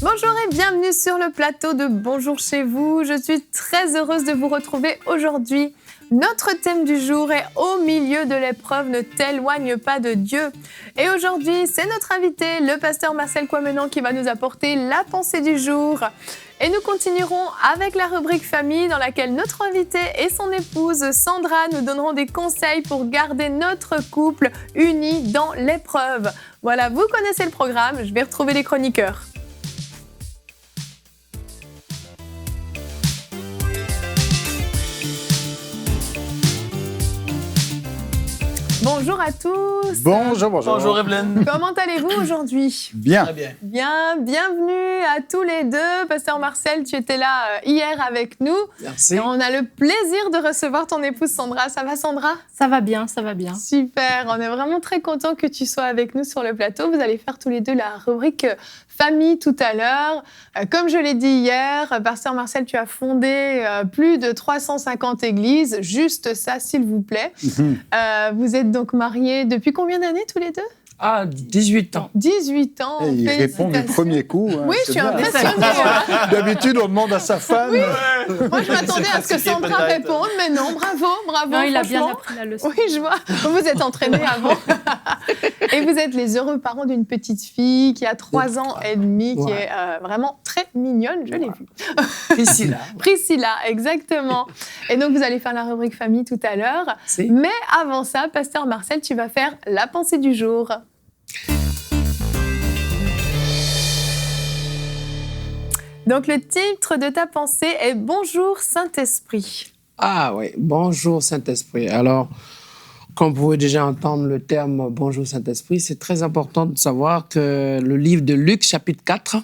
Bonjour et bienvenue sur le plateau de Bonjour chez vous. Je suis très heureuse de vous retrouver aujourd'hui. Notre thème du jour est « Au milieu de l'épreuve, ne t'éloigne pas de Dieu ». Et aujourd'hui, c'est notre invité, le pasteur Marcel Kouamenan, qui va nous apporter la pensée du jour. Et nous continuerons avec la rubrique famille dans laquelle notre invité et son épouse Sandra nous donneront des conseils pour garder notre couple uni dans l'épreuve. Voilà, vous connaissez le programme, je vais retrouver les chroniqueurs. Bonjour à tous. Bonjour. Bonjour Evelyne. Comment allez-vous aujourd'hui? Bien. Très bien. Bien, bienvenue à tous les deux. Pasteur Marcel, tu étais là hier avec nous. Merci. Et on a le plaisir de recevoir ton épouse Sandra. Ça va Sandra? Ça va bien, ça va bien. Super, on est vraiment très contents que tu sois avec nous sur le plateau. Vous allez faire tous les deux la rubrique famille tout à l'heure. Comme je l'ai dit hier, Pasteur Marcel, tu as fondé plus de 350 églises. Juste ça, s'il vous plaît. Vous êtes donc mariés depuis combien d'années tous les deux? Ah, 18 ans. 18 ans. Et il répond du premier coup. Hein, oui, je suis bien. impressionnée. D'habitude, on demande à sa femme. Oui. Moi, je m'attendais à ce que Sandra réponde, mais non, bravo. Non, il a bien appris la leçon. Oui, je vois. Vous êtes entraînés avant. Et vous êtes les heureux parents d'une petite fille qui a 3 ans et demi, qui est vraiment très mignonne, je l'ai vue. Priscilla. Priscilla, exactement. Et donc, vous allez faire la rubrique famille tout à l'heure. Si. Mais avant ça, Pasteur Marcel, tu vas faire la pensée du jour. Donc, le titre de ta pensée est « Bonjour Saint-Esprit ». Ah oui, bonjour Saint-Esprit. Alors, comme vous pouvez déjà entendre le terme « Bonjour Saint-Esprit », c'est très important de savoir que le livre de Luc, chapitre 4,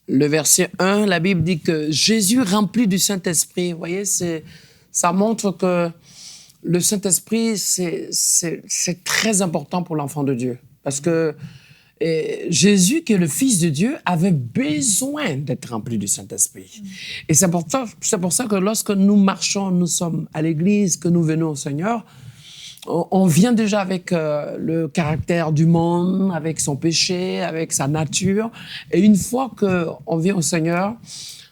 le verset 1, la Bible dit que Jésus rempli du Saint-Esprit. Vous voyez, ça montre que le Saint-Esprit, c'est très important pour l'enfant de Dieu. Parce que Jésus, qui est le Fils de Dieu, avait besoin d'être rempli du Saint-Esprit. Et c'est pour ça que lorsque nous marchons, nous sommes à l'Église, que nous venons au Seigneur, on vient déjà avec le caractère du monde, avec son péché, avec sa nature. Et une fois qu'on vient au Seigneur,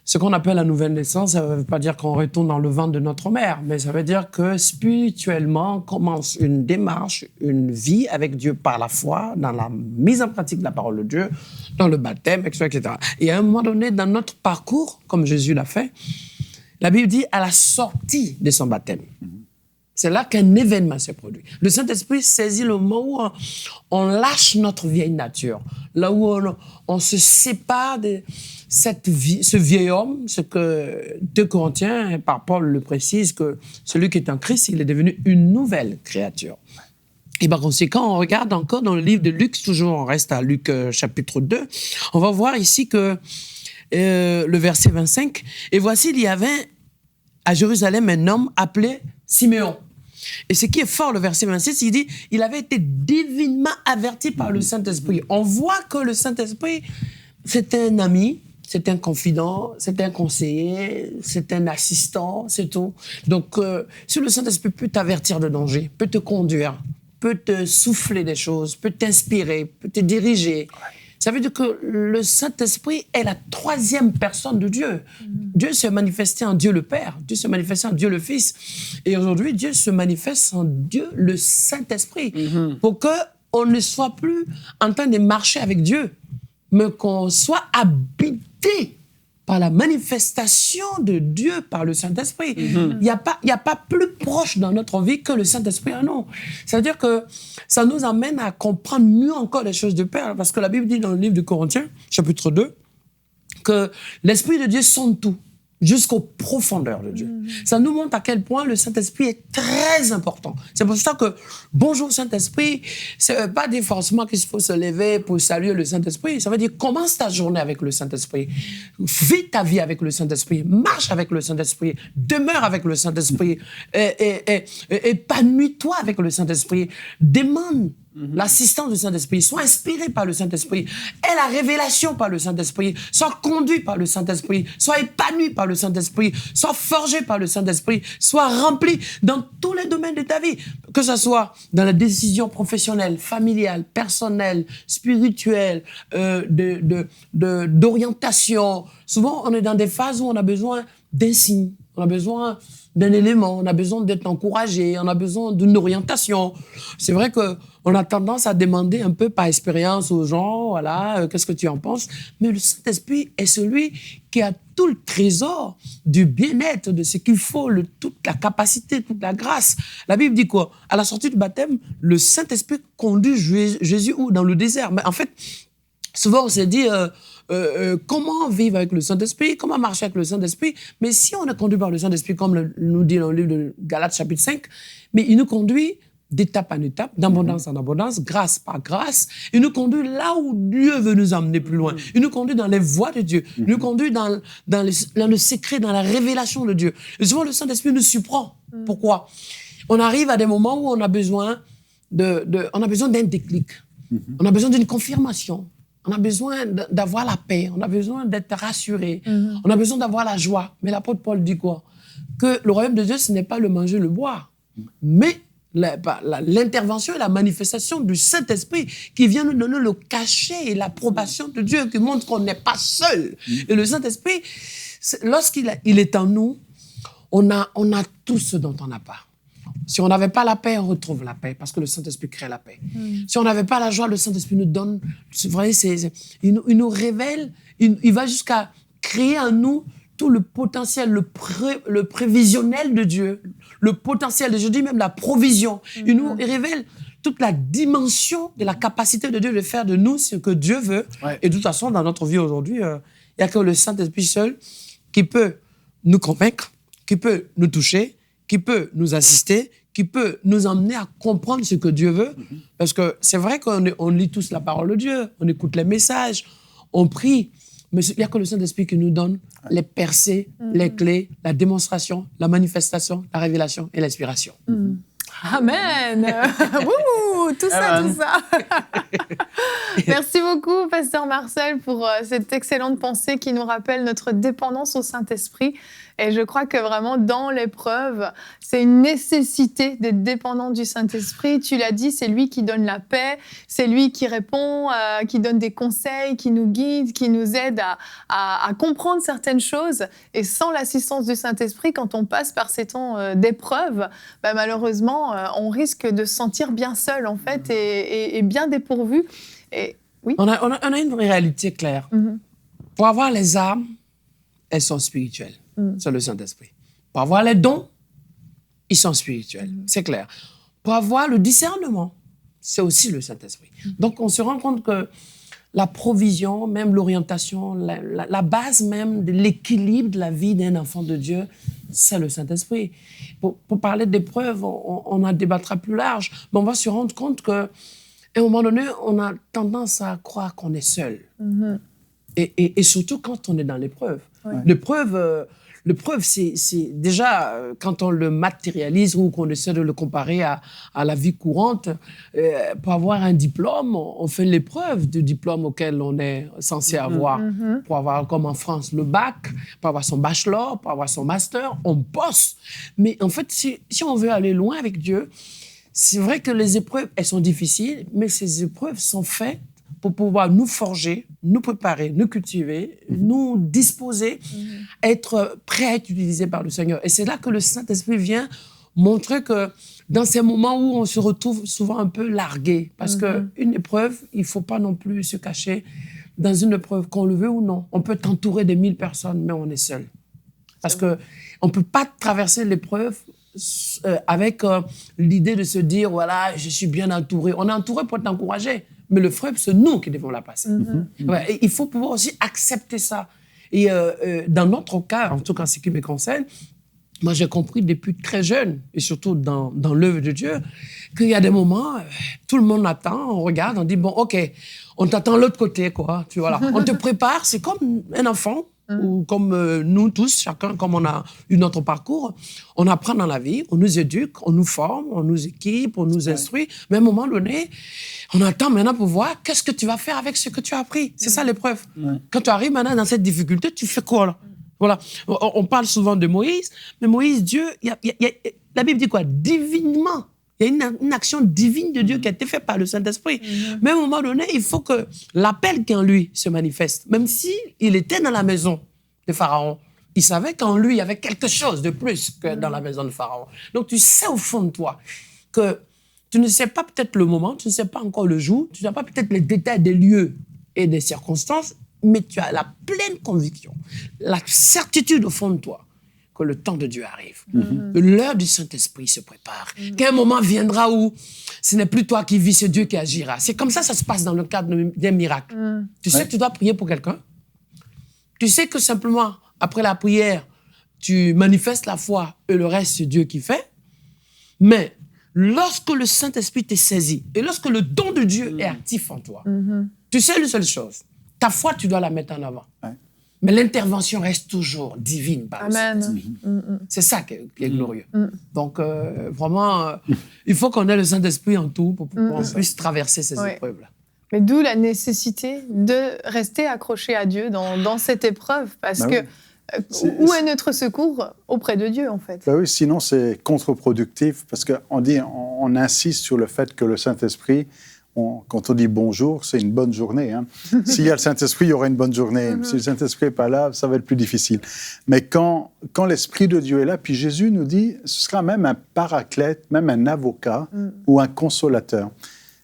ce qu'on appelle la nouvelle naissance, ça ne veut pas dire qu'on retourne dans le ventre de notre mère, mais ça veut dire que spirituellement commence une démarche, une vie avec Dieu par la foi, dans la mise en pratique de la parole de Dieu, dans le baptême, etc. Et à un moment donné, dans notre parcours, comme Jésus l'a fait, la Bible dit à la sortie de son baptême. C'est là qu'un événement s'est produit. Le Saint-Esprit saisit le moment où on lâche notre vieille nature, là où on se sépare de ce vieil homme, ce que 2 Corinthiens, par Paul le précise, que celui qui est en Christ, il est devenu une nouvelle créature. Et par conséquent, on regarde encore dans le livre de Luc, toujours on reste à Luc chapitre 2, on va voir ici que le verset 25, « Et voici, il y avait à Jérusalem un homme appelé Siméon. » Et ce qui est fort, le verset 26, il dit « Il avait été divinement averti par le Saint-Esprit. » On voit que le Saint-Esprit, c'est un ami, c'est un confident, c'est un conseiller, c'est un assistant, c'est tout. Donc, si le Saint-Esprit peut t'avertir de danger, peut te conduire, peut te souffler des choses, peut t'inspirer, peut te diriger, ça veut dire que le Saint-Esprit est la 3e personne de Dieu. Dieu s'est manifesté en Dieu le Père, Dieu s'est manifesté en Dieu le Fils. Et aujourd'hui, Dieu se manifeste en Dieu le Saint-Esprit. Pour qu'on ne soit plus en train de marcher avec Dieu, mais qu'on soit habité par la manifestation de Dieu par le Saint-Esprit. Il n'y a pas plus proche dans notre vie que le Saint-Esprit en nous. C'est-à-dire que ça nous amène à comprendre mieux encore les choses du Père, parce que la Bible dit dans le livre de Corinthiens, chapitre 2, que l'Esprit de Dieu sonde tout, jusqu'aux profondeurs de Dieu. Ça nous montre à quel point le Saint-Esprit est très important. C'est pour ça que bonjour Saint-Esprit, c'est pas dire forcément qu'il faut se lever pour saluer le Saint-Esprit. Ça veut dire commence ta journée avec le Saint-Esprit. Vis ta vie avec le Saint-Esprit. Marche avec le Saint-Esprit. Demeure avec le Saint-Esprit. Épanouis-toi avec le Saint-Esprit. Demande l'assistance du Saint-Esprit, sois inspiré par le Saint-Esprit, aie la révélation par le Saint-Esprit, sois conduit par le Saint-Esprit, sois épanoui par le Saint-Esprit, sois forgé par le Saint-Esprit, sois rempli dans tous les domaines de ta vie, que ce soit dans la décision professionnelle, familiale, personnelle, spirituelle, d'orientation. Souvent, on est dans des phases où on a besoin d'un signe, on a besoin d'un élément, on a besoin d'être encouragé, on a besoin d'une orientation. C'est vrai qu'on a tendance à demander un peu par expérience aux gens, voilà, qu'est-ce que tu en penses? Mais le Saint-Esprit est celui qui a tout le trésor du bien-être, de ce qu'il faut, toute la capacité, toute la grâce. La Bible dit quoi? À la sortie du baptême, le Saint-Esprit conduit Jésus où? Dans le désert. Mais en fait, souvent on s'est dit... comment vivre avec le Saint-Esprit, comment marcher avec le Saint-Esprit. Mais si on est conduit par le Saint-Esprit, comme nous dit dans le livre de Galates chapitre 5, mais il nous conduit d'étape en étape, d'abondance en abondance, grâce par grâce. Il nous conduit là où Dieu veut nous emmener plus loin. Il nous conduit dans les voies de Dieu. Il nous conduit dans le secret, dans la révélation de Dieu. Et souvent, le Saint-Esprit nous surprend. Pourquoi? On arrive à des moments où on a besoin on a besoin d'un déclic. On a besoin d'une confirmation. On a besoin d'avoir la paix, on a besoin d'être rassuré, on a besoin d'avoir la joie. Mais l'apôtre Paul dit quoi? Que le royaume de Dieu, ce n'est pas le manger, le boire, mais l'intervention et la manifestation du Saint-Esprit qui vient nous donner le cachet et l'approbation de Dieu, qui montre qu'on n'est pas seul. Et le Saint-Esprit, lorsqu'il est en nous, on a tout ce dont on n'a pas. Si on n'avait pas la paix, on retrouve la paix, parce que le Saint-Esprit crée la paix. Si on n'avait pas la joie, le Saint-Esprit nous donne... C'est vrai, il nous révèle, il va jusqu'à créer en nous tout le potentiel, le prévisionnel de Dieu, le potentiel, je dis même la provision. Il nous révèle toute la dimension de la capacité de Dieu de faire de nous ce que Dieu veut. Ouais. Et de toute façon, dans notre vie aujourd'hui, il n'y a que le Saint-Esprit seul qui peut nous convaincre, qui peut nous toucher, qui peut nous assister, qui peut nous emmener à comprendre ce que Dieu veut. Parce que c'est vrai qu'on lit tous la parole de Dieu, on écoute les messages, on prie, mais il n'y a que le Saint-Esprit qui nous donne les percées, les clés, la démonstration, la manifestation, la révélation et l'inspiration. Amen. Wouh, tout ça. Merci beaucoup, Pasteur Marcel, pour cette excellente pensée qui nous rappelle notre dépendance au Saint-Esprit. Et je crois que vraiment, dans l'épreuve, c'est une nécessité d'être dépendant du Saint-Esprit. Tu l'as dit, c'est lui qui donne la paix, c'est lui qui répond, qui donne des conseils, qui nous guide, qui nous aide à comprendre certaines choses. Et sans l'assistance du Saint-Esprit, quand on passe par ces temps d'épreuve, malheureusement, on risque de se sentir bien seul, en fait, et bien dépourvu. Et, oui. On a une réalité claire. Pour avoir les âmes, elles sont spirituelles. C'est le Saint-Esprit. Pour avoir les dons, ils sont spirituels. C'est clair. Pour avoir le discernement, c'est aussi le Saint-Esprit. Donc, on se rend compte que la provision, même l'orientation, la base même de l'équilibre de la vie d'un enfant de Dieu, c'est le Saint-Esprit. Pour parler d'épreuves, on en débattra plus large, mais on va se rendre compte qu'à un moment donné, on a tendance à croire qu'on est seul. Et surtout quand on est dans l'épreuve. Ouais. L'épreuve, c'est déjà, quand on le matérialise ou qu'on essaie de le comparer à la vie courante, pour avoir un diplôme, on fait l'épreuve du diplôme auquel on est censé avoir. Pour avoir, comme en France, le bac, pour avoir son bachelor, pour avoir son master, on bosse. Mais en fait, si on veut aller loin avec Dieu, c'est vrai que les épreuves, elles sont difficiles, mais ces épreuves sont faites pour pouvoir nous forger, nous préparer, nous cultiver, nous disposer, être prêts à être utilisés par le Seigneur. Et c'est là que le Saint-Esprit vient montrer que dans ces moments où on se retrouve souvent un peu largué, parce qu'une épreuve, il ne faut pas non plus se cacher dans une épreuve, qu'on le veut ou non. On peut t'entourer de 1000 personnes, mais on est seul. Parce qu'on ne peut pas traverser l'épreuve avec l'idée de se dire, voilà, je suis bien entouré. On est entouré pour t'encourager. Mais le fleuve, c'est nous qui devons la passer. Ouais, et il faut pouvoir aussi accepter ça. Et dans notre cas, en tout cas, ce qui me concerne, moi, j'ai compris depuis très jeune, et surtout dans l'œuvre de Dieu, qu'il y a des moments, tout le monde attend, on regarde, on dit, bon, OK, on t'attend de l'autre côté, quoi. Tu vois, là. On te prépare, c'est comme un enfant ou comme nous tous, chacun comme on a eu notre parcours, on apprend dans la vie, on nous éduque, on nous forme, on nous équipe, on nous instruit. Mais à un moment donné, on a le temps maintenant pour voir qu'est-ce que tu vas faire avec ce que tu as appris. C'est ça l'épreuve. Quand tu arrives maintenant dans cette difficulté, tu fais quoi là? Voilà. On parle souvent de Moïse, mais Moïse, Dieu, la Bible dit quoi? Divinement. Il y a une action divine de Dieu qui a été faite par le Saint-Esprit. Mais à un moment donné, il faut que l'appel qui en lui se manifeste. Même s'il était dans la maison de Pharaon, il savait qu'en lui, il y avait quelque chose de plus que dans la maison de Pharaon. Donc, tu sais au fond de toi que tu ne sais pas peut-être le moment, tu ne sais pas encore le jour, tu n'as pas peut-être les détails des lieux et des circonstances, mais tu as la pleine conviction, la certitude au fond de toi que le temps de Dieu arrive. L'heure du Saint-Esprit se prépare. Qu'un moment viendra où ce n'est plus toi qui vis, c'est Dieu qui agira. C'est comme ça que ça se passe dans le cadre d'un miracle. Tu sais que tu dois prier pour quelqu'un. Tu sais que simplement, après la prière, tu manifestes la foi et le reste, c'est Dieu qui fait. Mais lorsque le Saint-Esprit t'est saisi et lorsque le don de Dieu est actif en toi, tu sais une seule chose. Ta foi, tu dois la mettre en avant. Mais l'intervention reste toujours divine par le Saint-Esprit. C'est ça qui est glorieux. Donc, vraiment, il faut qu'on ait le Saint-Esprit en tout pour qu'on puisse traverser ces épreuves-là. Mais d'où la nécessité de rester accroché à Dieu dans cette épreuve. Parce que où est notre secours? Auprès de Dieu, en fait. Ben oui, sinon c'est contre-productif. Parce qu'on insiste sur le fait que le Saint-Esprit... Quand on dit bonjour, c'est une bonne journée. Hein. S'il y a le Saint-Esprit, il y aura une bonne journée. Si le Saint-Esprit n'est pas là, ça va être plus difficile. Mais quand l'Esprit de Dieu est là, puis Jésus nous dit, ce sera même un paraclète, même un avocat ou un consolateur.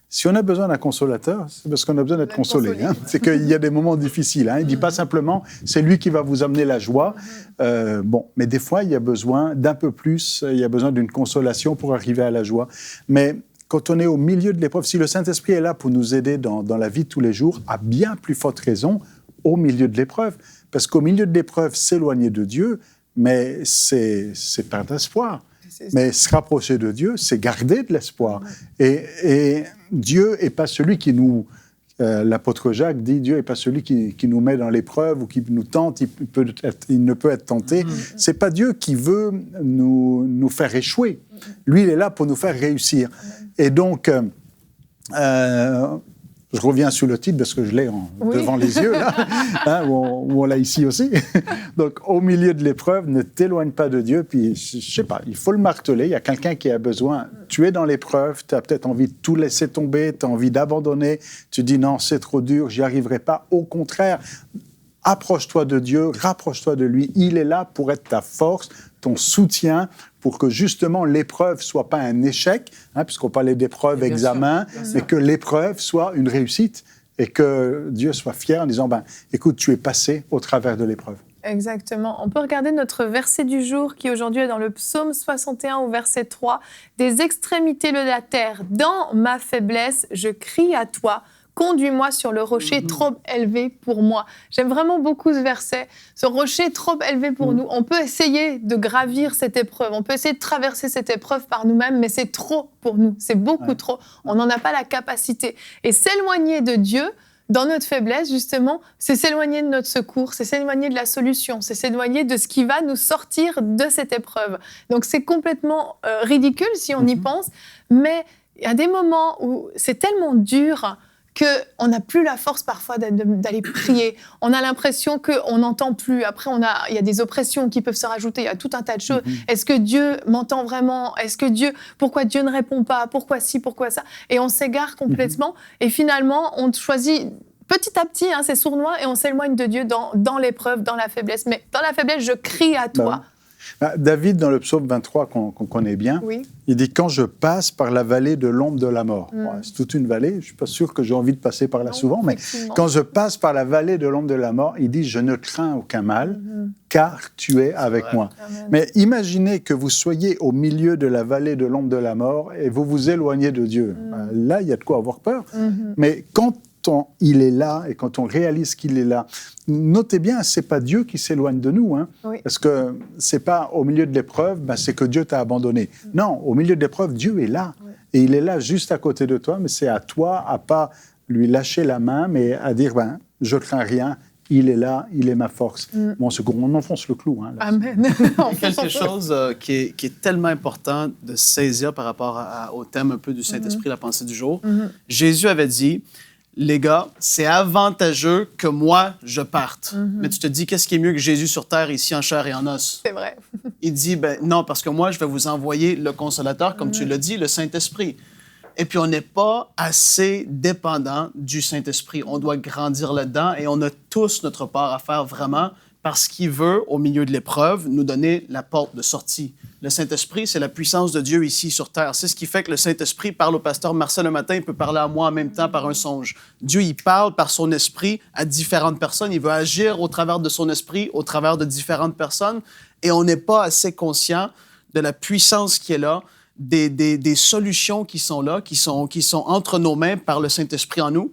Si on a besoin d'un consolateur, c'est parce qu'on a besoin d'être consolé. Hein. C'est qu'il y a des moments difficiles. Hein. Il ne dit pas simplement, c'est lui qui va vous amener la joie. Mais des fois, il y a besoin d'un peu plus. Il y a besoin d'une consolation pour arriver à la joie. Mais quand on est au milieu de l'épreuve, si le Saint-Esprit est là pour nous aider dans la vie de tous les jours, à bien plus forte raison, au milieu de l'épreuve. Parce qu'au milieu de l'épreuve, s'éloigner de Dieu, mais c'est perdre espoir. Mais se rapprocher de Dieu, c'est garder de l'espoir. Et Dieu n'est pas celui qui nous... l'apôtre Jacques dit, Dieu n'est pas celui qui nous met dans l'épreuve ou qui nous tente, il ne peut être tenté. Ce n'est pas Dieu qui veut nous faire échouer. Lui, il est là pour nous faire réussir. Et donc, je reviens sur le titre parce que je l'ai devant les yeux, là, hein, où on l'a ici aussi. Donc, au milieu de l'épreuve, ne t'éloigne pas de Dieu. Puis, je ne sais pas, il faut le marteler. Il y a quelqu'un qui a besoin. Tu es dans l'épreuve, tu as peut-être envie de tout laisser tomber, tu as envie d'abandonner. Tu dis non, c'est trop dur, j'y arriverai pas. Au contraire, approche-toi de Dieu, rapproche-toi de lui. Il est là pour être ta force, ton soutien, pour que justement l'épreuve ne soit pas un échec, hein, puisqu'on parlait d'épreuve, examen, mais que l'épreuve soit une réussite et que Dieu soit fier en disant, écoute, tu es passé au travers de l'épreuve. Exactement. On peut regarder notre verset du jour qui aujourd'hui est dans le psaume 61 au verset 3. « Des extrémités de la terre, dans ma faiblesse, je crie à toi. Conduis-moi sur le rocher trop élevé pour moi. » J'aime vraiment beaucoup ce verset. Ce rocher trop élevé pour nous. On peut essayer de gravir cette épreuve. On peut essayer de traverser cette épreuve par nous-mêmes, mais c'est trop pour nous. C'est beaucoup trop. On n'en a pas la capacité. Et s'éloigner de Dieu, dans notre faiblesse, justement, c'est s'éloigner de notre secours, c'est s'éloigner de la solution, c'est s'éloigner de ce qui va nous sortir de cette épreuve. Donc c'est complètement ridicule si on y pense, mais il y a des moments où c'est tellement dur qu'on n'a plus la force parfois d'aller prier. On a l'impression qu'on n'entend plus. Après, il y a des oppressions qui peuvent se rajouter. Il y a tout un tas de choses. Est-ce que Dieu m'entend vraiment? Pourquoi Dieu ne répond pas? Pourquoi ci, pourquoi ça? Et on s'égare complètement. Et finalement, on choisit petit à petit, c'est sournois, et on s'éloigne de Dieu dans l'épreuve, dans la faiblesse. Mais dans la faiblesse, je crie à toi. David, dans le psaume 23 qu'on connaît bien, il dit « Quand je passe par la vallée de l'ombre de la mort ». C'est toute une vallée, je ne suis pas sûr que j'ai envie de passer par là souvent, mais quand je passe par la vallée de l'ombre de la mort, il dit « Je ne crains aucun mal, car tu es avec moi ». Mais imaginez que vous soyez au milieu de la vallée de l'ombre de la mort et vous vous éloignez de Dieu. Là, il y a de quoi avoir peur. Mais quand il est là et quand on réalise qu'il est là, notez bien, c'est pas Dieu qui s'éloigne de nous, parce que c'est pas au milieu de l'épreuve, c'est que Dieu t'a abandonné. Non, au milieu de l'épreuve, Dieu est là et il est là juste à côté de toi, mais c'est à toi à pas lui lâcher la main, mais à dire je crains rien, il est là, il est ma force. Bon, on enfonce le clou. Hein, Amen. Il y a quelque chose qui est tellement important de saisir par rapport au thème un peu du Saint-Esprit, la pensée du jour. Jésus avait dit, les gars, c'est avantageux que moi, je parte. Mais tu te dis, qu'est-ce qui est mieux que Jésus sur terre, ici, en chair et en os? C'est vrai. Il dit, ben non, parce que moi, je vais vous envoyer le Consolateur, comme tu l'as dit, le Saint-Esprit. Et puis, on n'est pas assez dépendant du Saint-Esprit. On doit grandir là-dedans et on a tous notre part à faire vraiment parce qu'il veut, au milieu de l'épreuve, nous donner la porte de sortie. Le Saint-Esprit, c'est la puissance de Dieu ici sur terre. C'est ce qui fait que le Saint-Esprit parle au pasteur Marcel le matin, il peut parler à moi en même temps par un songe. Dieu, il parle par son esprit à différentes personnes. Il veut agir au travers de son esprit, au travers de différentes personnes. Et on n'est pas assez conscient de la puissance qui est là, des solutions qui sont là, qui sont entre nos mains par le Saint-Esprit en nous.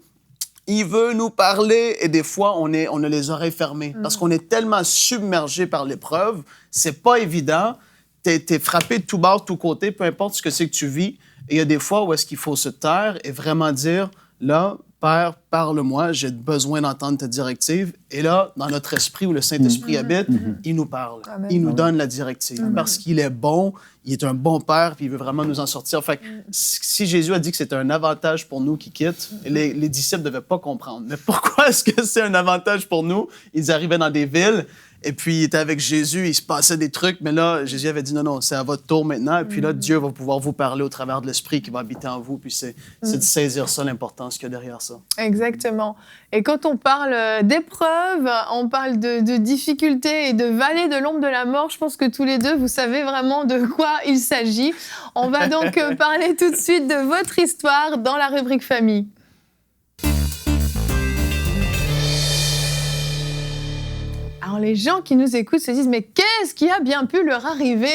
Il veut nous parler et des fois, on a les oreilles fermées parce qu'on est tellement submergé par l'épreuve, c'est pas évident. T'es frappé de tout bord, de tous côtés, peu importe ce que c'est que tu vis. Et il y a des fois où est-ce qu'il faut se taire et vraiment dire, là, Père, parle-moi, j'ai besoin d'entendre ta directive. Et là, dans notre esprit où le Saint-Esprit habite, il nous parle. Amen. Il nous donne la directive parce qu'il est bon, il est un bon Père, puis il veut vraiment nous en sortir. Fait que si Jésus a dit que c'est un avantage pour nous qui quittent, les disciples ne devaient pas comprendre. Mais pourquoi est-ce que c'est un avantage pour nous? Ils arrivaient dans des villes, et puis ils étaient avec Jésus, il se passait des trucs, mais là, Jésus avait dit non, c'est à votre tour maintenant. Et puis là, Dieu va pouvoir vous parler au travers de l'Esprit qui va habiter en vous. Puis c'est de saisir ça, l'importance qu'il y a derrière ça. Exactement. Et quand on parle d'épreuves, on parle de difficultés et de vallées de l'ombre de la mort, je pense que tous les deux, vous savez vraiment de quoi il s'agit. On va donc parler tout de suite de votre histoire dans la rubrique famille. Alors, les gens qui nous écoutent se disent « Mais qu'est-ce qui a bien pu leur arriver ?»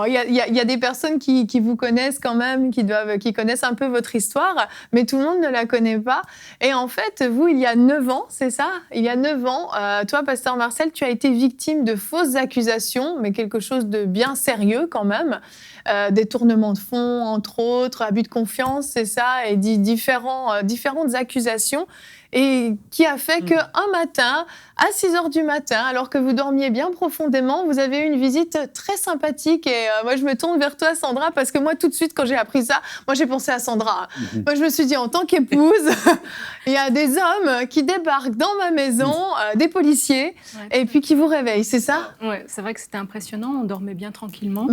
Il y a des personnes qui vous connaissent quand même, qui connaissent un peu votre histoire, mais tout le monde ne la connaît pas. Et en fait, vous, il y a 9 ans, c'est ça? Il y a 9 ans, toi, Pasteur Marcel, tu as été victime de fausses accusations, mais quelque chose de bien sérieux quand même. Détournement de fonds, entre autres, abus de confiance, c'est ça, et différentes accusations. Et qui a fait qu'un matin, à 6 heures du matin, alors que vous dormiez bien profondément, vous avez eu une visite très sympathique. Et moi, je me tourne vers toi, Sandra, parce que moi, tout de suite, quand j'ai appris ça, moi, j'ai pensé à Sandra. Moi, je me suis dit, en tant qu'épouse, il y a des hommes qui débarquent dans ma maison, des policiers, et puis qui vous réveillent, c'est ça? Oui, c'est vrai que c'était impressionnant. On dormait bien tranquillement.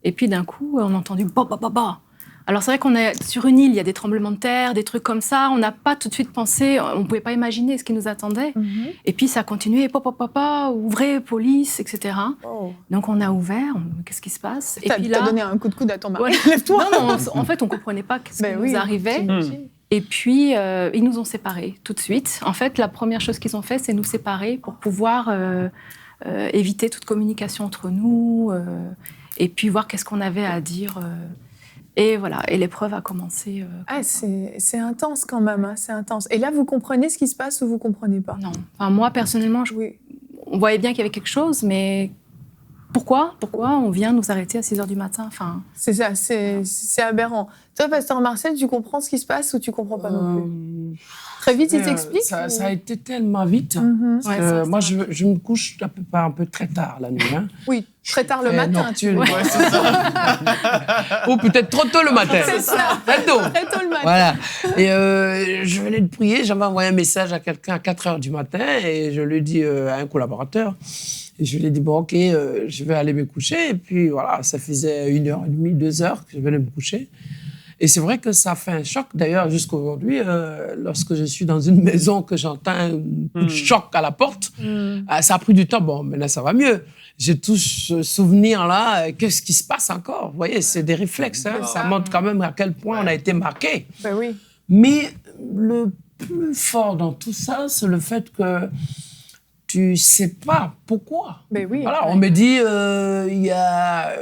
Et puis, d'un coup, on a entendu « ba, ba, ba, ba ». Alors, c'est vrai qu'on est sur une île, il y a des tremblements de terre, des trucs comme ça. On n'a pas tout de suite pensé, on ne pouvait pas imaginer ce qui nous attendait. Et puis, ça a continué, papa, ouvrez, police, etc. Oh. Donc, on a ouvert, qu'est-ce qui se passe? Et puis là, t'as donné un coup de coude à ton mari. Lève-toi. Non, en fait, on ne comprenait pas ce qui nous arrivait. Et puis, ils nous ont séparés tout de suite. En fait, la première chose qu'ils ont fait, c'est nous séparer pour pouvoir éviter toute communication entre nous et puis voir qu'est-ce qu'on avait à dire. Et voilà, et l'épreuve a commencé. C'est intense quand même, hein, c'est intense. Et là, vous comprenez ce qui se passe ou vous ne comprenez pas? Non. Enfin, moi, personnellement, on voyait bien qu'il y avait quelque chose, mais pourquoi on vient nous arrêter à 6 heures du matin? Enfin... C'est ça, c'est aberrant. Toi, Pasteur Marcel, tu comprends ce qui se passe ou tu ne comprends pas non plus? Très vite, il t'explique? Ça a été tellement vite. Parce que moi, je me couche un peu très tard la nuit. Hein. Oui, très tard le matin. Nocturne. Ouais, c'est ça. Ou peut-être trop tôt le matin. C'est ça. Très tôt. Très tôt le matin. Voilà. Et je venais de prier, j'avais envoyé un message à quelqu'un à 4 heures du matin et je lui ai dit à un collaborateur. Et je lui ai dit, bon, OK, je vais aller me coucher. Et puis voilà, ça faisait 1h30, 2 heures que je venais me coucher. Et c'est vrai que ça fait un choc. D'ailleurs, jusqu'à aujourd'hui, lorsque je suis dans une maison, que j'entends un coup de choc à la porte, ça a pris du temps. Bon, maintenant, ça va mieux. J'ai tout ce souvenir-là. Qu'est-ce qui se passe encore? Vous voyez, c'est des réflexes. Hein. Ça montre quand même à quel point on a été marqué. Ben oui. Mais le plus fort dans tout ça, c'est le fait que tu sais pas pourquoi. Ben oui. Voilà, on me dit, il y a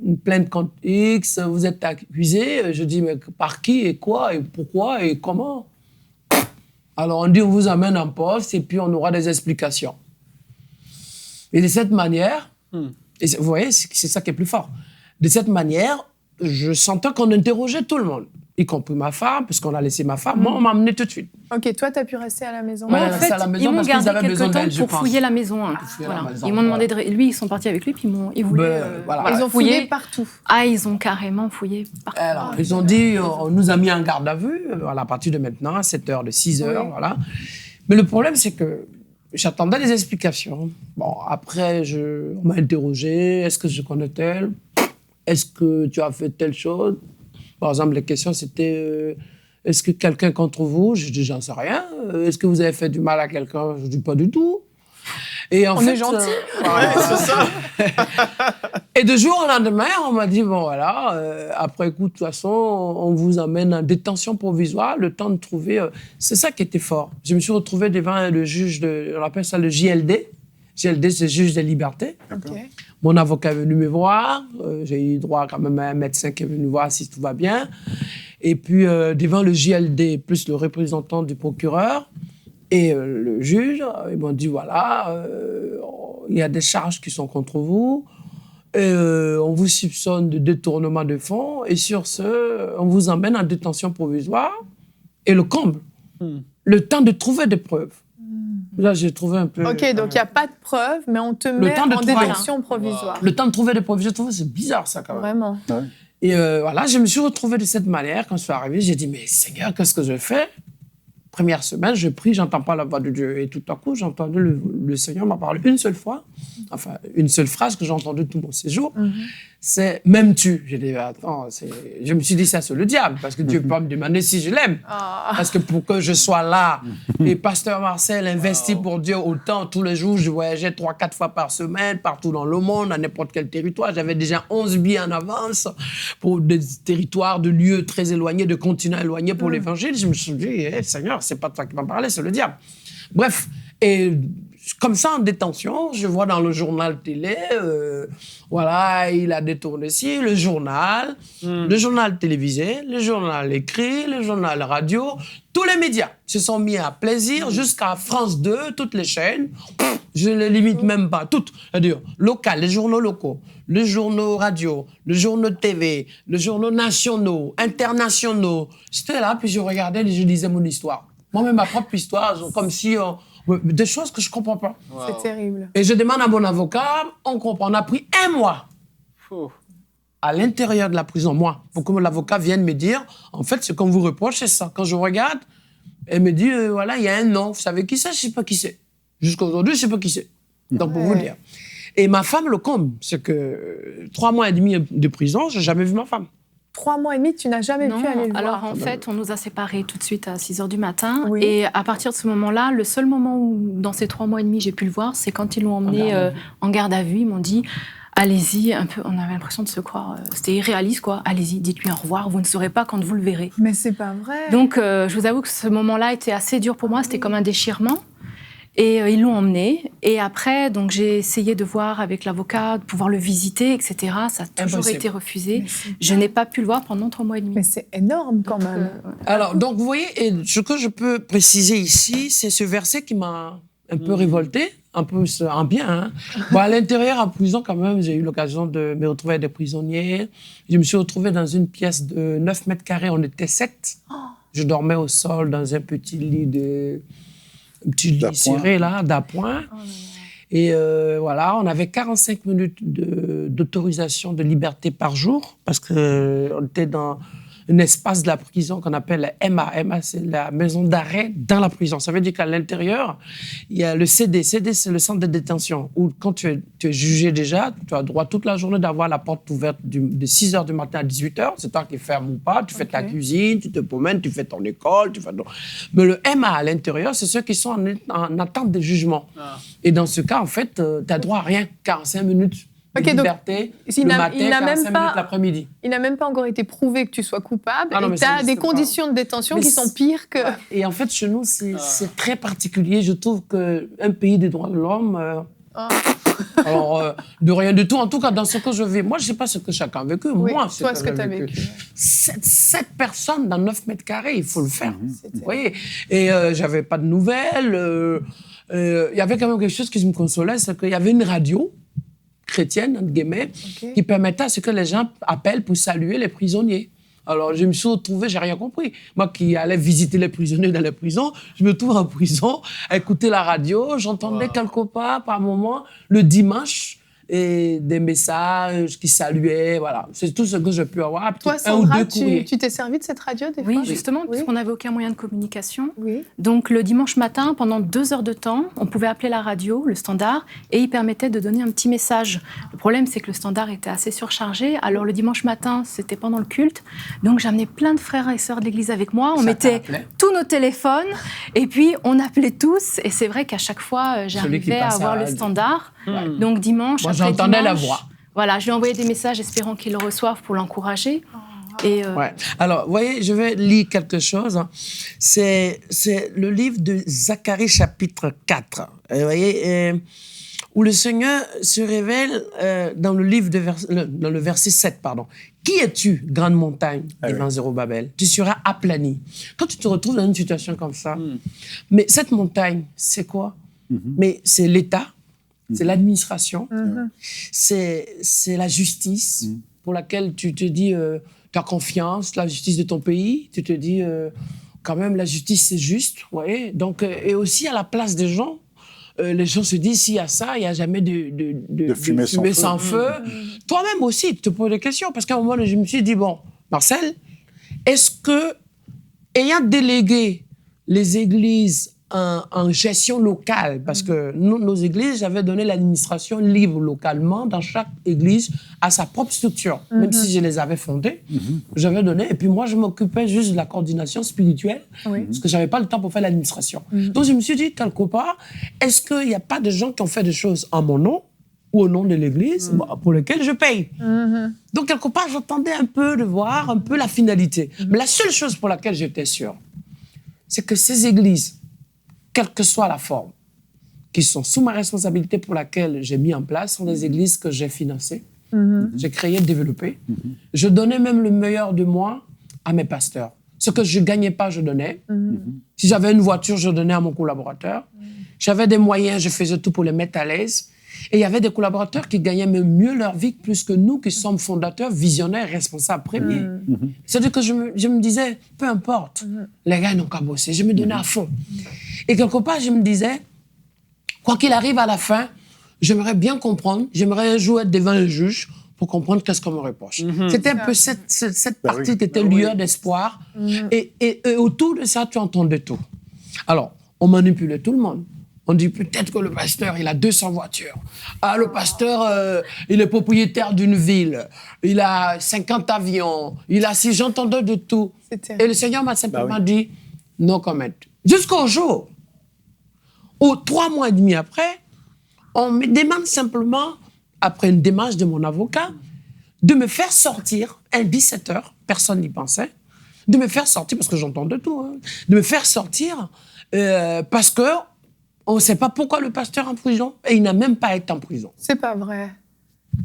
une plainte contre X, vous êtes accusé. Je dis, mais par qui et quoi et pourquoi et comment? Alors on dit, on vous amène en poste et puis on aura des explications. Et de cette manière, et vous voyez, c'est ça qui est plus fort. De cette manière, je sentais qu'on interrogeait tout le monde. y compris ma femme, puisqu'on a laissé ma femme. Moi, on m'a amené tout de suite. Ok, toi, tu as pu rester à la maison. Moi, Ouais, en fait, à la maison ils m'ont parce qu'ils gardé avaient besoin quelques temps d'aide, je pour pense. fouiller la maison. Fouiller Voilà. la maison, Ils m'ont demandé voilà. lui, ils sont partis avec lui, puis ils voulaient. Voilà. Ils ont fouillé partout. Ah, ils ont carrément fouillé partout. Alors, ils ont dit, on nous a mis en garde à vue, à partir de maintenant, à 7h, de 6h, Oui. voilà. Mais le problème, c'est que j'attendais des explications. Bon, après, on m'a interrogé, est-ce que je connais tel? Est-ce que tu as fait telle chose? Par exemple, les questions, c'était, est-ce que quelqu'un contre vous? Je dis, j'en sais rien. Est-ce que vous avez fait du mal à quelqu'un? Je dis, pas du tout. Et en On fait, est gentil. C'est ça. Et de jour au lendemain, on m'a dit, bon voilà, après coup, de toute façon, on vous amène en détention provisoire, le temps de trouver... c'est ça qui était fort. Je me suis retrouvé devant le juge, on appelle ça le JLD. JLD, c'est juge des libertés. Ok. Mon avocat est venu me voir. J'ai eu droit quand même à un médecin qui est venu voir si tout va bien. Et puis, devant le JLD, plus le représentant du procureur et le juge, ils m'ont dit, voilà, il y a des charges qui sont contre vous. On vous soupçonne de détournement de fonds. Et sur ce, on vous emmène en détention provisoire. Et le comble, le temps de trouver des preuves. Là, j'ai trouvé un peu... Ok, donc il n'y a pas de preuve, mais on te met temps de en trouver. détention provisoire. Le temps de trouver des preuves. J'ai trouvé, c'est bizarre ça quand même. Vraiment. Et voilà, je me suis retrouvé de cette manière. Quand je suis arrivé, j'ai dit, mais Seigneur, qu'est-ce que je fais? Première semaine, je prie, j'entends pas la voix de Dieu. Et tout à coup, j'ai entendu le Seigneur m'a parlé une seule fois, enfin, une seule phrase que j'ai entendue tout mon séjour, c'est « m'aimes-tu » J'ai dit, attends, je me suis dit, ça c'est le diable, parce que Dieu peut pas me demander si je l'aime. Parce que pour que je sois là, et Pasteur Marcel investit pour Dieu autant, tous les jours, je voyageais 3-4 fois par semaine, partout dans le monde, à n'importe quel territoire. J'avais déjà 11 billets en avance pour des territoires, de lieux très éloignés, de continents éloignés pour l'évangile. Je me suis dit, hey, Seigneur, c'est pas toi qui m'en parlais, c'est le diable. Bref, et comme ça, en détention, je vois dans le journal télé, voilà, il a détourné ci, le journal télévisé, le journal écrit, le journal radio, tous les médias se sont mis à plaisir jusqu'à France 2, toutes les chaînes, je ne les limite même pas, toutes, c'est-à-dire locales, les journaux locaux, les journaux radio, les journaux TV, les journaux nationaux, internationaux. J'étais là, puis je regardais et je lisais mon histoire. Moi-même, ma propre histoire, comme si... des choses que je ne comprends pas. C'est terrible. Et je demande à mon avocat, on comprend. On a pris 1 mois à l'intérieur de la prison, moi, pour que l'avocat vienne me dire, en fait, ce qu'on vous reproche, c'est ça. Quand je regarde, elle me dit, voilà, il y a un nom. Vous savez qui c'est? Je ne sais pas qui c'est. Jusqu'à aujourd'hui, je ne sais pas qui c'est. Donc, pour vous dire. Et ma femme, le comble, c'est que 3 mois et demi de prison, je n'ai jamais vu ma femme. 3 mois et demi, tu n'as jamais Non, pu aller le alors voir. en fait, on nous a séparés tout de suite à 6h du matin. Oui. Et à partir de ce moment-là, le seul moment où, dans ces 3 mois et demi, j'ai pu le voir, c'est quand ils l'ont emmené en garde à vue. Ils m'ont dit, allez-y, un peu, on avait l'impression de se croire, c'était irréaliste, quoi. Allez-y, dites-lui au revoir, vous ne saurez pas quand vous le verrez. Mais c'est pas vrai. Donc, je vous avoue que ce moment-là était assez dur pour moi, c'était comme un déchirement. Et ils l'ont emmené. Et après, donc, j'ai essayé de voir avec l'avocat, de pouvoir le visiter, etc. Ça a toujours Impossible. été refusé. Je n'ai pas pu le voir pendant 3 mois et demi. Mais c'est énorme quand même. Alors, donc, vous voyez, et ce que je peux préciser ici, c'est ce verset qui m'a un peu révolté, un peu en bien. Hein. Bon, à l'intérieur, en prison, quand même, j'ai eu l'occasion de me retrouver avec des prisonniers. Je me suis retrouvé dans une pièce de 9 mètres carrés. On était 7. Je dormais au sol dans un petit lit serré, là, d'appoint. Et voilà, on avait 45 minutes d'autorisation de liberté par jour parce qu'on était dans un espace de la prison qu'on appelle MA. MA, c'est la maison d'arrêt dans la prison. Ça veut dire qu'à l'intérieur, il y a le CD. CD, c'est le centre de détention où quand tu es jugé déjà, tu as droit toute la journée d'avoir la porte ouverte de 6h du matin à 18h. C'est toi qui ferme ou pas. Tu fais ta cuisine, tu te promènes, tu fais ton école. Mais le MA à l'intérieur, c'est ceux qui sont en attente de jugement. Et dans ce cas, en fait, tu n'as droit à rien. 45 minutes. De liberté, le matin, 45 minutes l'après-midi. Il n'a même pas encore été prouvé que tu sois coupable. Ah non, et tu as des conditions de détention qui sont pires que... Et en fait, chez nous, c'est très particulier. Je trouve qu'un pays des droits de l'homme... alors, de rien du tout. En tout cas, dans ce que je vis, moi, je ne sais pas ce que chacun a vécu. Oui, moi, toi, ce que tu as vécu. 7 personnes dans 9 mètres carrés, il faut le faire. Vous voyez. Et je n'avais pas de nouvelles. Il y avait quand même quelque chose qui me consolait, c'est qu'il y avait une radio chrétienne, entre guillemets, qui permettait à ce que les gens appellent pour saluer les prisonniers. Alors, je me suis retrouvé, j'ai rien compris. Moi qui allais visiter les prisonniers dans les prisons, je me trouve en prison à écouter la radio. J'entendais quelque part, par moment, le dimanche, et des messages qui saluaient, voilà. C'est tout ce que j'ai pu avoir. Toi, Sandra, tu t'es servi de cette radio des fois? Oui, justement, puisqu'on n'avait aucun moyen de communication. Oui. Donc, le dimanche matin, pendant 2 heures de temps, on pouvait appeler la radio, le standard, et il permettait de donner un petit message. Le problème, c'est que le standard était assez surchargé. Alors, le dimanche matin, c'était pendant le culte. Donc, j'amenais plein de frères et sœurs de l'église avec moi. On mettait tous nos téléphones, et puis on appelait tous. Et c'est vrai qu'à chaque fois, j'arrivais à avoir le standard. Donc, dimanche, moi, j'entendais la voix. Voilà, je lui ai envoyé des messages espérant qu'il le reçoive pour l'encourager. Et ouais. Alors, vous voyez, je vais lire quelque chose. C'est le livre de Zacharie, chapitre 4. Vous voyez, où le Seigneur se révèle dans le verset 7, pardon. Qui es-tu, grande montagne, devant Zérubabel? Tu seras aplani. Quand tu te retrouves dans une situation comme ça, mais cette montagne, c'est quoi? Mais c'est l'État. C'est l'administration, c'est la justice pour laquelle tu te dis, tu as confiance, la justice de ton pays, tu te dis, quand même, la justice, c'est juste. Ouais. Donc, et aussi à la place des gens, les gens se disent, s'il y a ça, il n'y a jamais de fumée sans feu. Toi-même aussi, tu te poses des questions, parce qu'à un moment, je me suis dit, bon, Marcel, est-ce que, ayant délégué les églises en gestion locale, parce que nos églises, j'avais donné l'administration libre localement dans chaque église à sa propre structure. Même si je les avais fondées, j'avais donné. Et puis moi, je m'occupais juste de la coordination spirituelle, parce que je n'avais pas le temps pour faire l'administration. Donc je me suis dit, quelque part, est-ce qu'il n'y a pas de gens qui ont fait des choses en mon nom ou au nom de l'église pour lesquelles je paye? Donc quelque part, j'attendais un peu de voir un peu la finalité. Mais la seule chose pour laquelle j'étais sûr, c'est que ces églises, quelle que soit la forme, qui sont sous ma responsabilité pour laquelle j'ai mis en place, sont des églises que j'ai financées, j'ai créées, développées. Je donnais même le meilleur de moi à mes pasteurs. Ce que je ne gagnais pas, je donnais. Si j'avais une voiture, je donnais à mon collaborateur. J'avais des moyens, je faisais tout pour les mettre à l'aise. Et il y avait des collaborateurs qui gagnaient même mieux leur vie plus que nous, qui sommes fondateurs, visionnaires, responsables premiers. C'est-à-dire que je me disais, peu importe, les gars n'ont qu'à bosser. Je me donnais à fond. Et quelque part, je me disais, quoi qu'il arrive à la fin, j'aimerais bien comprendre, j'aimerais un jour être devant un juge pour comprendre qu'est-ce qu'on me reproche. C'était un peu cette partie qui était lueur d'espoir. Et autour de ça, tu entendais tout. Alors, on manipulait tout le monde. On dit peut-être que le pasteur, il a 200 voitures. Ah, le pasteur, il est propriétaire d'une ville. Il a 50 avions. J'entendais de tout. Et le Seigneur m'a simplement dit, no comment. Jusqu'au jour où, 3 mois et demi après, on me demande simplement, après une démarche de mon avocat, de me faire sortir à 17h, personne n'y pensait, de me faire sortir, parce que j'entends de tout, de me faire sortir parce que on ne sait pas pourquoi le pasteur est en prison et il n'a même pas été en prison. C'est pas vrai.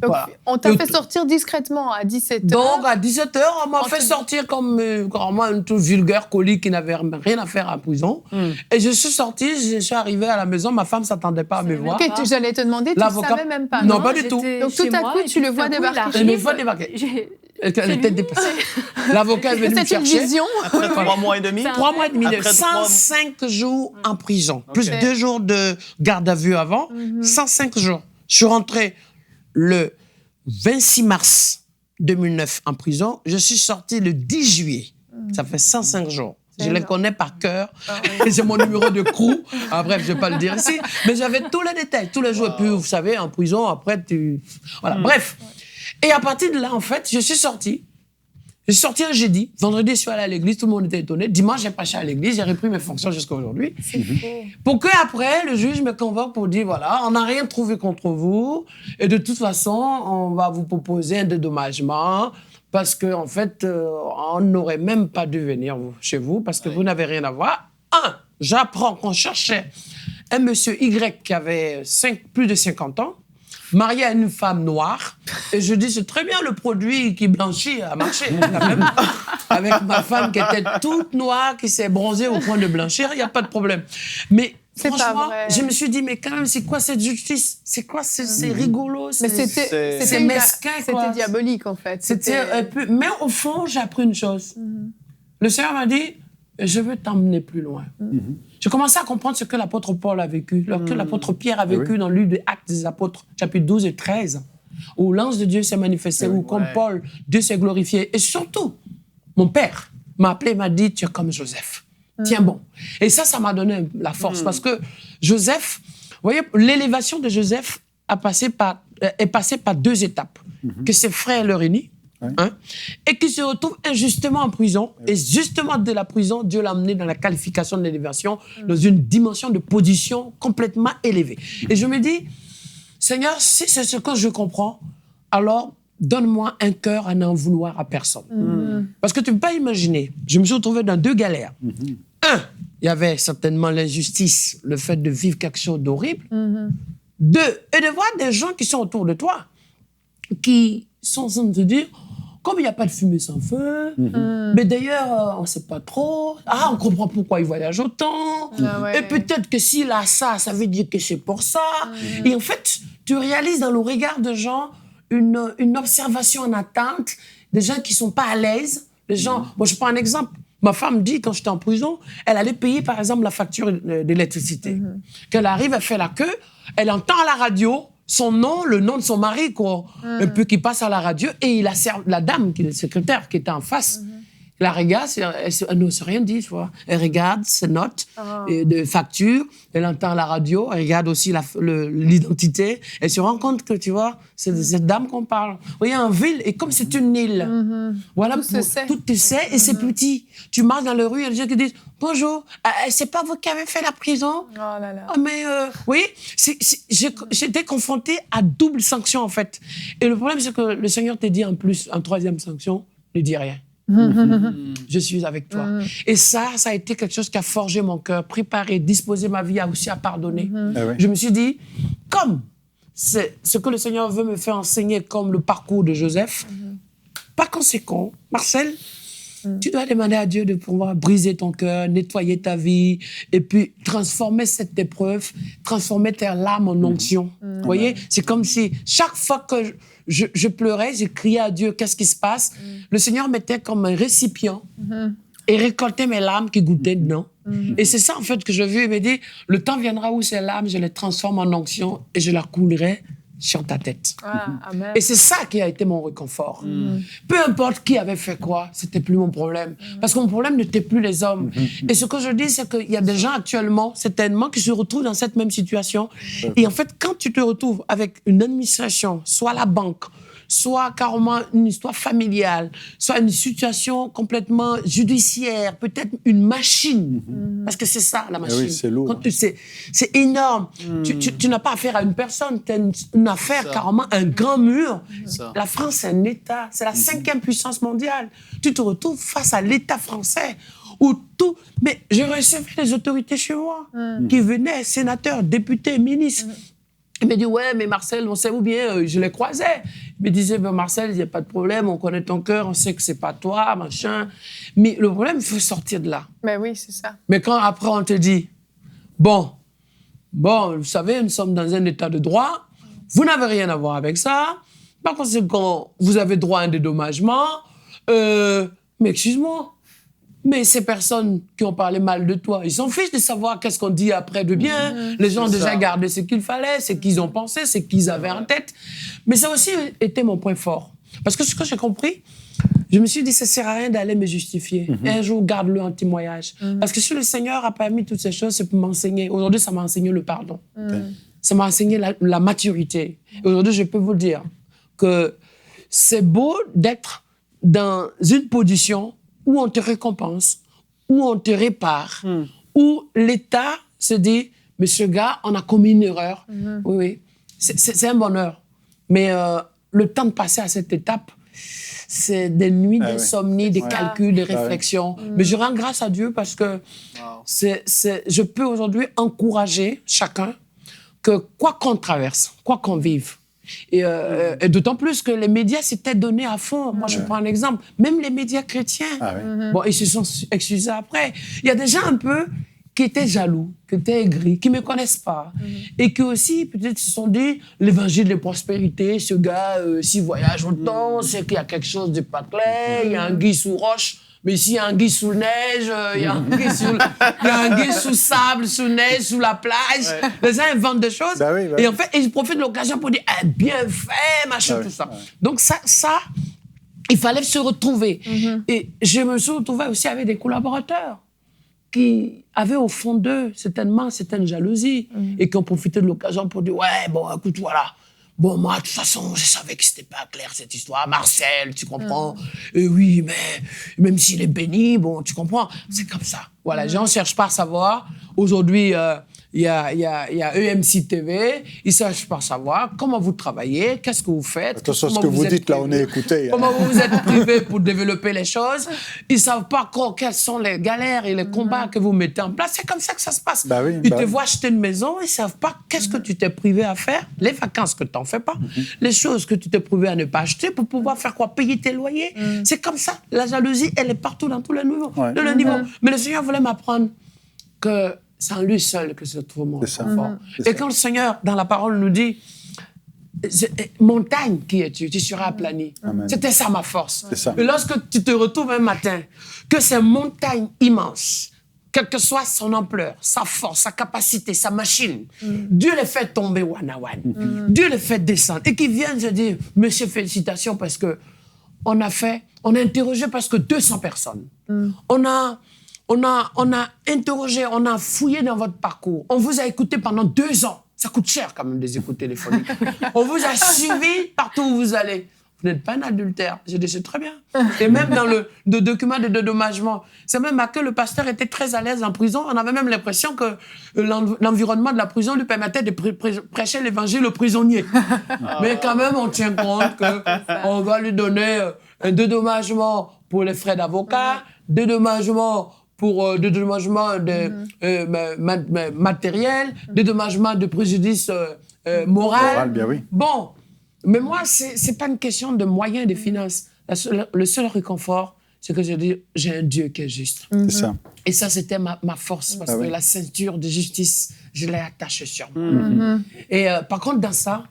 Donc, voilà. On t'a fait sortir discrètement à 17h. Donc, à 17h, on m'a fait sortir comme un tout vulgaire colis qui n'avait rien à faire en prison. Et je suis sortie, je suis arrivée à la maison, ma femme ne s'attendait pas à me voir. Okay, j'allais te demander, tu ne savais même pas. Non, pas du tout. Donc, tout à coup, tu le vois débarquer. Elle me voit débarquer. Elle était dépassée. L'avocat est venu me chercher. Une vision. Après 3 mois et demi. 3 mois et demi, 105 jours en prison. Plus 2 jours de garde à vue avant. 105 jours. Je suis rentrée le 26 mars 2009 en prison. Je suis sortie le 10 juillet. Ça fait 105 jours. Je les connais par cœur. J'ai mon numéro de crew. Bref, je ne vais pas le dire ici. Mais j'avais tous les détails, tous les jours. Et puis, vous savez, en prison, après, tu... Voilà, bref. Et à partir de là, en fait, je suis sortie. Je suis sorti un jeudi. Vendredi, je suis allé à l'église. Tout le monde était étonné. Dimanche, j'ai prêché à l'église. J'ai repris mes fonctions jusqu'à aujourd'hui. Pour qu'après, le juge me convoque pour dire, voilà, on n'a rien trouvé contre vous. Et de toute façon, on va vous proposer un dédommagement parce qu'en fait, on n'aurait même pas dû venir chez vous parce que vous n'avez rien à voir. J'apprends qu'on cherchait un monsieur Y qui avait plus de 50 ans, marié à une femme noire. Et je dis, c'est très bien, le produit qui blanchit a marché quand même. Avec ma femme qui était toute noire, qui s'est bronzée au point de blanchir, il n'y a pas de problème. Mais C'est pas franchement, vrai. je me suis dit, mais quand même, c'est quoi cette justice? C'est quoi? C'est rigolo. Mais C'est c'était mesquin, quoi. C'était diabolique, en fait. C'était un peu... Mais au fond, j'ai appris une chose. Le Seigneur m'a dit, je veux t'emmener plus loin. J'ai commencé à comprendre ce que l'apôtre Paul a vécu, ce que l'apôtre Pierre a vécu dans le livre des Actes des Apôtres, chapitre 12 et 13, où l'ange de Dieu s'est manifesté, où comme Paul, Dieu s'est glorifié. Et surtout, mon père m'a appelé, m'a dit, tu es comme Joseph. Tiens bon. Et ça m'a donné la force, parce que Joseph, vous voyez, l'élévation de Joseph est passée par 2 étapes. Que ses frères le réunissent, et qui se retrouve injustement en prison. Et justement, de la prison, Dieu l'a amené dans la qualification de l'élévation, dans une dimension de position complètement élevée. Et je me dis, Seigneur, si c'est ce que je comprends, alors donne-moi un cœur à n'en vouloir à personne. Parce que tu ne peux pas imaginer, je me suis retrouvé dans 2 galères. Un, il y avait certainement l'injustice, le fait de vivre quelque chose d'horrible. 2, et de voir des gens qui sont autour de toi, qui sont en train de te dire, comme il n'y a pas de fumée sans feu, mais d'ailleurs, on ne sait pas trop. Ah, on comprend pourquoi il voyage autant. Et peut-être que s'il a ça, ça veut dire que c'est pour ça. Et en fait, tu réalises dans le regard de gens une observation en attente, des gens qui ne sont pas à l'aise. Les gens, moi, je prends un exemple. Ma femme dit, quand j'étais en prison, elle allait payer, par exemple, la facture d'électricité. Qu'elle arrive, elle fait la queue, elle entend à la radio son nom, le nom de son mari, quoi. Un peu qui passe à la radio, et la dame, qui est le secrétaire, qui était en face, la regarde, elle n'ose rien dire, tu vois. Elle regarde ses notes de facture, elle entend la radio, elle regarde aussi l'identité, elle se rend compte que, tu vois, c'est de cette dame qu'on parle. Vous voyez, en ville, et comme c'est une île, voilà, tout se sait, et c'est petit. Tu marches dans la rue, il y a des gens qui disent « Bonjour, c'est pas vous qui avez fait la prison ?» Oh là là. Mais, vous voyez, j'étais confrontée à double sanction, en fait. Et le problème, c'est que le Seigneur te dit en plus, en 3e sanction, ne dis rien. Je suis avec toi. Et ça a été quelque chose qui a forgé mon cœur, préparé, disposé ma vie aussi à pardonner. Je me suis dit, comme c'est ce que le Seigneur veut me faire enseigner comme le parcours de Joseph, par conséquent, Marcel, tu dois demander à Dieu de pouvoir briser ton cœur, nettoyer ta vie, et puis transformer cette épreuve, transformer tes larmes en onction. Vous voyez, c'est comme si chaque fois que je pleurais, j'ai crié à Dieu, qu'est-ce qui se passe? Le Seigneur mettait comme un récipient et récoltait mes larmes qui goûtaient dedans. Et c'est ça, en fait, que je veux. Il me dit, le temps viendra où ces larmes, je les transforme en onction et je la coulerai sur ta tête. Amen. Et c'est ça qui a été mon réconfort. Peu importe qui avait fait quoi, c'était plus mon problème. Parce que mon problème n'était plus les hommes. Et ce que je dis, c'est qu'il y a des gens actuellement, certainement, qui se retrouvent dans cette même situation. Et en fait, quand tu te retrouves avec une administration, soit la banque, soit carrément une histoire familiale, soit une situation complètement judiciaire, peut-être une machine. Parce que c'est ça, la machine. Oui, c'est lourd. C'est énorme. Tu n'as pas affaire à une personne, tu as une affaire carrément à un grand mur. La France, c'est un État. C'est la 5e puissance mondiale. Tu te retrouves face à l'État français. Où tout... Mais je recevais les autorités chez moi qui venaient, sénateurs, députés, ministres. Il me dit, ouais, mais Marcel, on sait où bien, je les croisais. Il me disait, ben Marcel, il n'y a pas de problème, on connaît ton cœur, on sait que c'est pas toi, machin. Mais le problème, il faut sortir de là. Ben oui, c'est ça. Mais quand après on te dit, bon, vous savez, nous sommes dans un état de droit, vous n'avez rien à voir avec ça, par conséquent, vous avez droit à un dédommagement, mais excuse-moi, mais ces personnes qui ont parlé mal de toi, ils s'en fichent de savoir qu'est-ce qu'on dit après de bien. Les gens ont déjà gardé ce qu'il fallait, ce qu'ils ont pensé, ce qu'ils avaient en tête. Mais ça aussi été mon point fort. Parce que ce que j'ai compris, je me suis dit, ça ne sert à rien d'aller me justifier. Et un jour, garde-le en témoignage. Parce que si le Seigneur a permis toutes ces choses, c'est pour m'enseigner. Aujourd'hui, ça m'a enseigné le pardon. Ça m'a enseigné la maturité. Et aujourd'hui, je peux vous dire que c'est beau d'être dans une position où on te récompense, où on te répare, où l'État se dit, mais ce gars, on a commis une erreur. Oui. C'est un bonheur. Mais le temps de passer à cette étape, c'est des nuits d'insomnie, des calculs, des réflexions. Mais je rends grâce à Dieu parce que je peux aujourd'hui encourager chacun que quoi qu'on traverse, quoi qu'on vive, et d'autant plus que les médias s'étaient donnés à fond. Moi, je prends un exemple. Même les médias chrétiens, bon, ils se sont excusés après. Il y a des gens un peu qui étaient jaloux, qui étaient aigris, qui ne me connaissent pas, et qui aussi, peut-être, se sont dit, l'évangile de prospérité, ce gars, s'il voyage autant, c'est qu'il y a quelque chose de pas clair, il y a un guy sous roche, mais ici, il y a un guy sous neige, il y a un guy sous sable, sous neige, sous la plage. Les gens inventent des choses. Bah oui. Et en fait, ils profitent de l'occasion pour dire, bien fait, machin, tout ça. Donc ça, il fallait se retrouver. Et je me suis retrouvée aussi avec des collaborateurs qui avaient au fond d'eux certaines jalousies et qui ont profité de l'occasion pour dire, ouais, bon, écoute, voilà. Bon, moi, de toute façon, je savais que c'était pas clair, cette histoire. Marcel, tu comprends? Et oui, mais même s'il est béni, bon, tu comprends? C'est comme ça. Voilà, les gens ne cherchent pas à savoir. Aujourd'hui, il y a EMC TV. Ils ne cherchent pas à savoir comment vous travaillez, qu'est-ce que vous faites. Attention, ce que vous dites, là, on est écouté. Comment vous vous êtes privé pour développer les choses. Ils ne savent pas encore quelles sont les galères et les combats que vous mettez en place. C'est comme ça que ça se passe. Bah oui, Ils te voient acheter une maison, ils ne savent pas qu'est-ce que tu t'es privé à faire, les vacances que tu n'en fais pas, les choses que tu t'es privé à ne pas acheter pour pouvoir faire quoi? Payer tes loyers. C'est comme ça. La jalousie, elle est partout dans tous les niveaux. Mais le Seigneur voulait m'apprendre que c'est en lui seul que se trouve mon confort. Et quand le Seigneur, dans la parole, nous dit montagne qui es-tu? Tu seras aplani. C'était ça ma force. Et lorsque tu te retrouves un matin, que ces montagnes immenses, quelle que soit son ampleur, sa force, sa capacité, sa machine, Dieu les fait tomber one à one. Dieu les fait descendre. Et qu'ils viennent se dire, monsieur, félicitations, parce que on a interrogé presque 200 personnes. On a interrogé, on a fouillé dans votre parcours. On vous a écouté pendant 2 ans. Ça coûte cher quand même des écoutes téléphoniques. On vous a suivi partout où vous allez. Vous n'êtes pas un adultère. J'ai dit, c'est très bien. Et même dans le document de dédommagement, c'est même marqué que le pasteur était très à l'aise en prison. On avait même l'impression que l'environnement de la prison lui permettait de prêcher l'évangile aux prisonniers. Mais quand même, on tient compte qu'on va lui donner un dédommagement pour les frais d'avocat, dédommagement pour dédommagement matériel, dédommagement de préjudice moral. Bien oui. Bon, mais moi, c'est pas une question de moyens et de finances. Le seul réconfort, c'est que je dis, j'ai un Dieu qui est juste. C'est ça. Et ça, c'était ma force, parce que la ceinture de justice, je l'ai attachée sur moi. Et par contre, dans ça,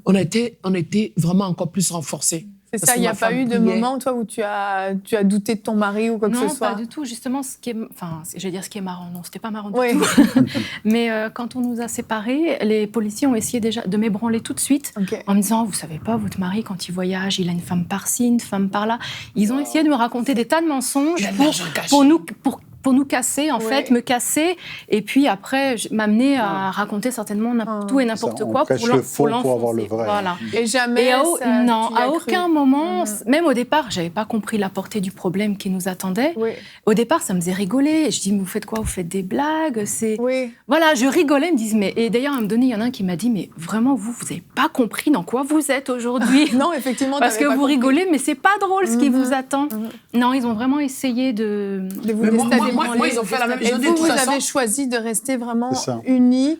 on a été vraiment encore plus renforcés. C'est ça, il n'y a pas eu de moment, toi, où tu as douté de ton mari ou quoi que ce soit? Non, pas du tout. Justement, ce qui est marrant. Non, c'était pas marrant du tout. Mais quand on nous a séparés, les policiers ont essayé déjà de m'ébranler tout de suite en me disant, vous savez pas, votre mari, quand il voyage, il a une femme par-ci, une femme par-là. Ils ont essayé de me raconter des tas de mensonges pour nous casser, en fait, me casser, et puis après, m'amener à raconter certainement tout et n'importe quoi pour avoir le vrai. Voilà. Et jamais à aucun moment, même au départ, j'avais pas compris la portée du problème qui nous attendait. Au départ, ça me faisait rigoler. Je dis, mais vous faites quoi? Vous faites des blagues? Voilà, je rigolais, ils me disent, mais... Et d'ailleurs, à un moment donné, il y en a un qui m'a dit, mais vraiment, vous n'avez pas compris dans quoi vous êtes aujourd'hui. Non, effectivement, parce que vous rigolez, mais c'est pas drôle ce qui vous attend. Non, ils ont vraiment essayé de vous déstabiliser. Moi, ils ont fait la même chose. Et vous avez choisi de rester vraiment unis.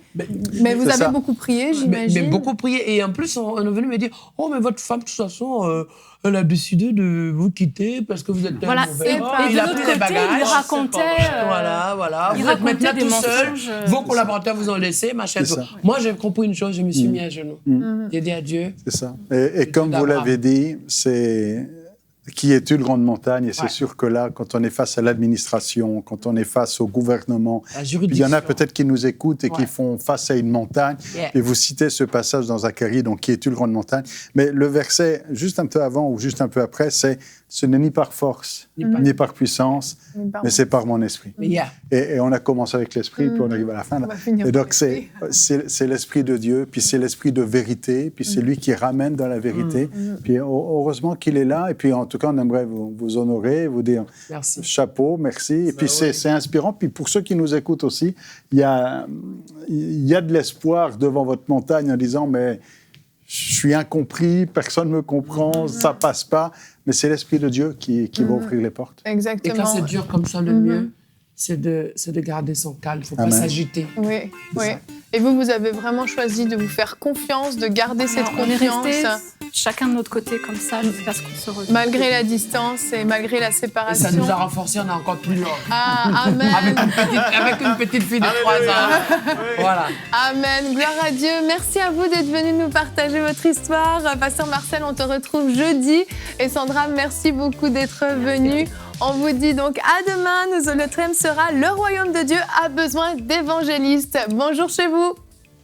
Mais vous avez beaucoup prié, j'imagine. Mais beaucoup prié. Et en plus, on est venu me dire, oh, mais votre femme, de toute façon, elle a décidé de vous quitter parce que vous êtes un mauvais. Et de l'autre côté, il lui racontait... Voilà. Vous êtes maintenant tout seul. Vos collaborateurs vous ont laissé, machin. Moi, j'ai compris une chose, je me suis mis à genoux. J'ai dit à Dieu. C'est ça. Et comme vous l'avez dit, c'est... Qui est une grande montagne, et c'est sûr que là, quand on est face à l'administration, quand on est face au gouvernement, il y en a peut-être qui nous écoutent et qui font face à une montagne, et vous citez ce passage dans Zacharie, donc qui est une grande montagne, mais le verset juste un peu avant ou juste un peu après, c'est « Ce n'est ni par force, ni par puissance, mais c'est par mon esprit ». Et on a commencé avec l'esprit, puis on arrive à la fin. Et donc c'est l'esprit de Dieu, puis c'est l'esprit de vérité, puis c'est lui qui ramène dans la vérité, puis heureusement qu'il est là, et puis en tout cas, on aimerait vous honorer, vous dire chapeau, merci. Et puis c'est inspirant. Puis pour ceux qui nous écoutent aussi, il y a de l'espoir devant votre montagne en disant, mais je suis incompris, personne ne me comprend, ça ne passe pas. Mais c'est l'Esprit de Dieu qui va ouvrir les portes. Exactement. Et quand c'est dur comme ça, le mieux, c'est de garder son calme. Il ne faut pas Amen. s'agiter. Oui, oui. Et vous avez vraiment choisi de vous faire confiance, de garder cette On est confiance. restés chacun de notre côté comme ça jusqu'à ce qu'on se retrouve. Malgré la distance et malgré la Et séparation. ça nous a renforcés, on est encore plus love. Ah, amen. Avec une petite fille de 3 ans. Voilà. Amen. Gloire à Dieu. Merci à vous d'être venu nous partager votre histoire. Pasteur Marcel, on te retrouve jeudi. Et Sandra, merci beaucoup d'être venue. On vous dit donc à demain. Le thème sera « Le royaume de Dieu a besoin d'évangélistes ». Bonjour chez vous.